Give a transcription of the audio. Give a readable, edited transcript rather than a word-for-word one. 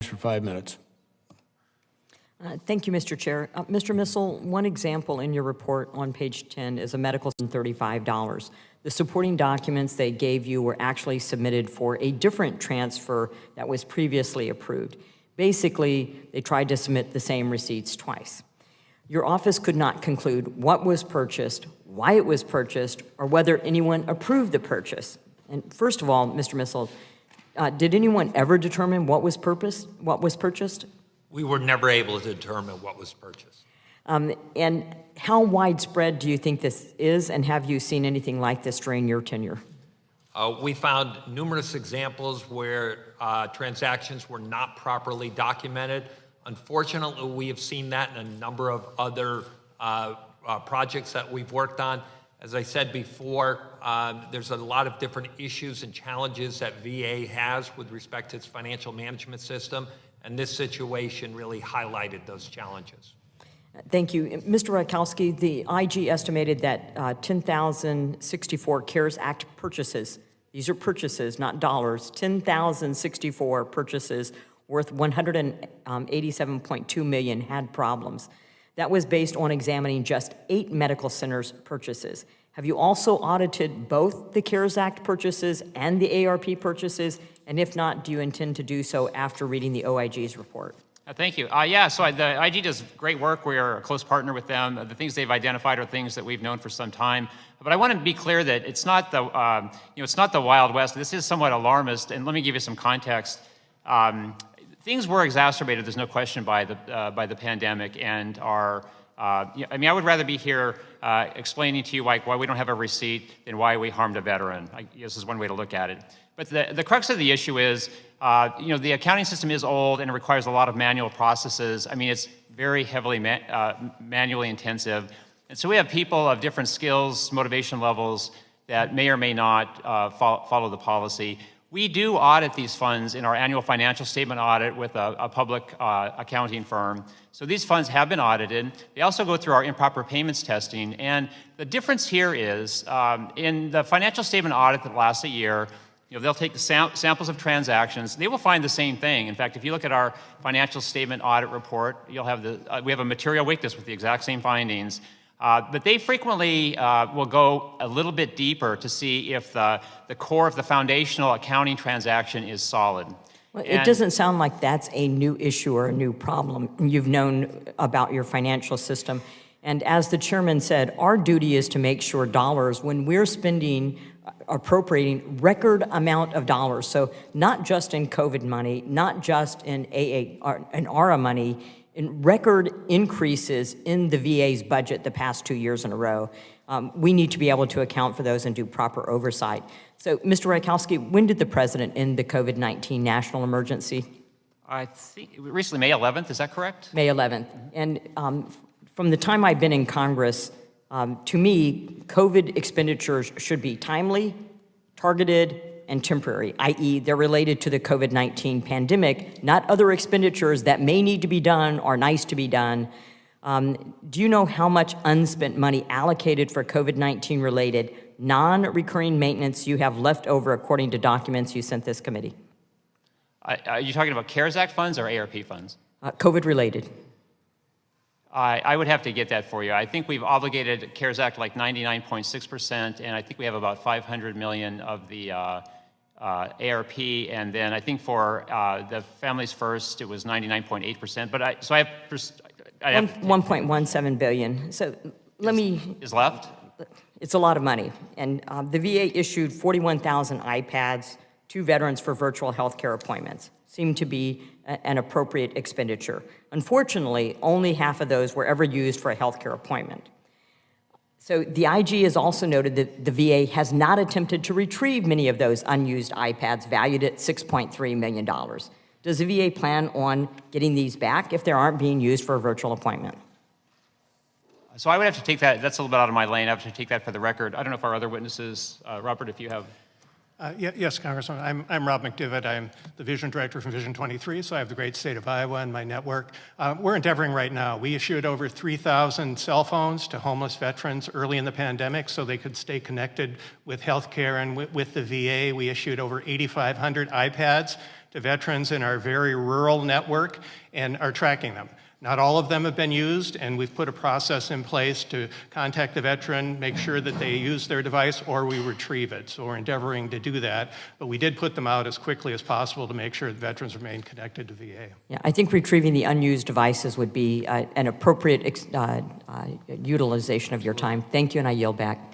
For 5 minutes. Thank you, Mr. Chair. Mr. Missel, one example in your report on page 10 is a medical $35. The supporting documents they gave you were actually submitted for a different transfer that was previously approved. Basically, they tried to submit the same receipts twice. Your office could not conclude what was purchased, why it was purchased, or whether anyone approved the purchase. And first of all, Mr. Missel, did anyone ever determine what was purchased? We were never able to determine what was purchased. And how widespread do you think this is, and have you seen anything like this during your tenure? We found numerous examples where transactions were not properly documented. Unfortunately, we have seen that in a number of other projects that we've worked on. As I said before, there's a lot of different issues and challenges that VA has with respect to its financial management system, and this situation really highlighted those challenges. Thank you. Mr. Rakowski, the IG estimated that 10,064 CARES Act purchases, these are purchases, not dollars, 10,064 purchases worth $187.2 million had problems. That was based on examining just 8 medical centers' purchases. Have you also audited both the CARES Act purchases and the ARP purchases? And if not, do you intend to do so after reading the OIG's report? Thank you. The IG does great work. We are a close partner with them. The things they've identified are things that we've known for some time. But I want to be clear that it's not the, it's not the Wild West. This is somewhat alarmist, and let me give you some context. Things were exacerbated, there's no question, by the pandemic, and are. I would rather be here explaining to you why we don't have a receipt than why we harmed a veteran. This is one way to look at it. But the crux of the issue is, the accounting system is old and it requires a lot of manual processes. It's very heavily manually intensive. And so we have people of different skills, motivation levels that may or may not follow the policy. We do audit these funds in our annual financial statement audit with a public accounting firm. So these funds have been audited. They also go through our improper payments testing. And the difference here is, in the financial statement audit that lasts a year, they'll take the samples of transactions. They will find the same thing. In fact, if you look at our financial statement audit report, you'll have we have a material weakness with the exact same findings. But they frequently will go a little bit deeper to see if the core of the foundational accounting transaction is solid. Well, it doesn't sound like that's a new issue or a new problem you've known about your financial system. And as the chairman said, our duty is to make sure dollars, when we're appropriating record amount of dollars, so not just in COVID money, not just in ARA money, in record increases in the VA's budget the past 2 years in a row. We need to be able to account for those and do proper oversight. So, Mr. Rakowski, when did the president end the COVID-19 national emergency? I think recently, May 11th, is that correct? May 11th. And from the time I've been in Congress, to me, COVID expenditures should be timely, targeted, and temporary, i.e. they're related to the COVID-19 pandemic, not other expenditures that may need to be done or nice to be done. Do you know how much unspent money allocated for COVID-19 related non-recurring maintenance you have left over according to documents you sent this committee? Are you talking about CARES Act funds or ARP funds? COVID related. I would have to get that for you. I think we've obligated CARES Act like 99.6%, and I think we have about $500 million of the ARP, and then I think for the Families First, it was 99.8%. But I have 1.17 billion. So let me. Is left? It's a lot of money, and the VA issued 41,000 iPads to veterans for virtual health care appointments. Seemed to be an appropriate expenditure. Unfortunately, only half of those were ever used for a healthcare appointment. So the IG has also noted that the VA has not attempted to retrieve many of those unused iPads valued at $6.3 million. Does the VA plan on getting these back if they aren't being used for a virtual appointment? So I would have to take that, that's a little bit out of my lane. I have to take that for the record. I don't know if our other witnesses, Robert, if you have. Yes, Congressman. I'm Rob McDivitt. I'm the Vision Director from Vision 23, so I have the great state of Iowa in my network. We're endeavoring right now. We issued over 3,000 cell phones to homeless veterans early in the pandemic so they could stay connected with healthcare and with the VA. We issued over 8,500 iPads to veterans in our very rural network and are tracking them. Not all of them have been used, and we've put a process in place to contact the veteran, make sure that they use their device, or we retrieve it. So we're endeavoring to do that, but we did put them out as quickly as possible to make sure that veterans remain connected to VA. Yeah, I think retrieving the unused devices would be an appropriate utilization of your time. Thank you, and I yield back.